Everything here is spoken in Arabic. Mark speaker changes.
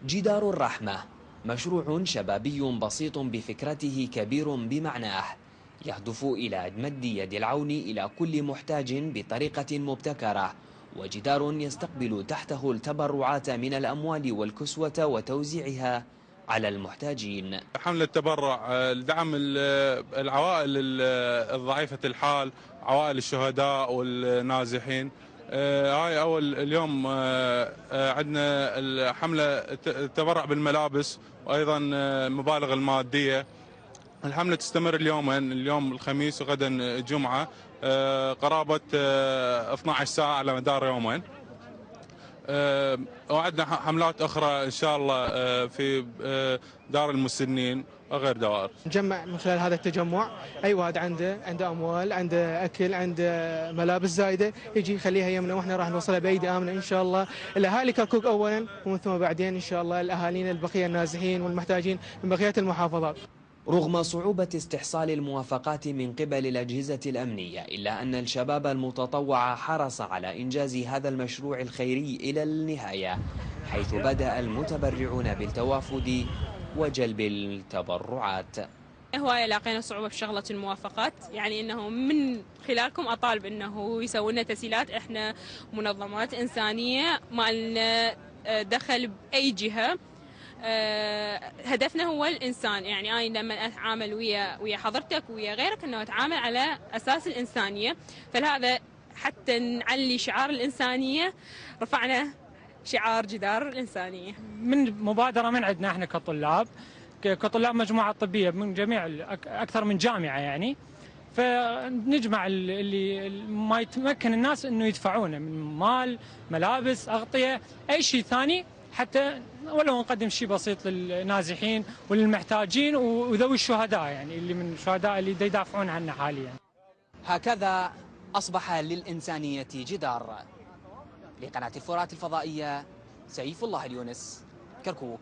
Speaker 1: جدار الرحمة مشروع شبابي بسيط بفكرته كبير بمعناه، يهدف إلى مد يد العون إلى كل محتاج بطريقة مبتكرة، وجدار يستقبل تحته التبرعات من الأموال والكسوة وتوزيعها على المحتاجين.
Speaker 2: حملة تبرع لدعم العوائل الضعيفة الحال، عوائل الشهداء والنازحين. هاي أول اليوم عندنا حملة تبرع بالملابس وأيضا المبالغ المادية. الحملة تستمر اليومين، اليوم الخميس وغدا الجمعة، قرابة 12 ساعة على مدار يومين. وعندنا حملات أخرى إن شاء الله في دار المسنين وغير دوائر.
Speaker 3: نجمع من خلال هذا التجمع أي واحد عنده أموال، عنده أكل، عنده ملابس زايدة، يجي يخليها يمنا وإحنا راح نوصلها بأيدي آمنة إن شاء الله. الأهالي كركوك أولا ومن ثم بعدين إن شاء الله الأهالينا البقية النازحين والمحتاجين من بقية المحافظات.
Speaker 1: رغم صعوبة استحصال الموافقات من قبل الأجهزة الأمنية، إلا أن الشباب المتطوع حرص على إنجاز هذا المشروع الخيري إلى النهاية، حيث بدأ المتبرعون بالتوافد وجلب التبرعات.
Speaker 4: هواية لاقينا صعوبة بشغلة الموافقات، يعني انه من خلالكم اطالب انه يسوون لنا تسهيلات. احنا منظمات انسانية ما لنا دخل باي جهة، هدفنا هو الانسان. يعني انا لما اتعامل ويا حضرتك ويا غيرك انه اتعامل على اساس الانسانية، فلهذا حتى نعلي شعار الانسانية رفعنا شعار جدار الانسانية.
Speaker 5: من مبادرة من عندنا احنا كطلاب مجموعة طبية من جميع أكثر من جامعة، يعني فنجمع اللي ما يتمكن الناس أنه يدفعونه من مال، ملابس، أغطية، أي شيء ثاني، حتى ولو نقدم شيء بسيط للنازحين وللمحتاجين وذوي الشهداء، يعني اللي من الشهداء اللي يدافعون عننا حاليا.
Speaker 6: هكذا أصبح للإنسانية جدار. لقناة الفرات الفضائية، سيف الله اليونس، كركوك.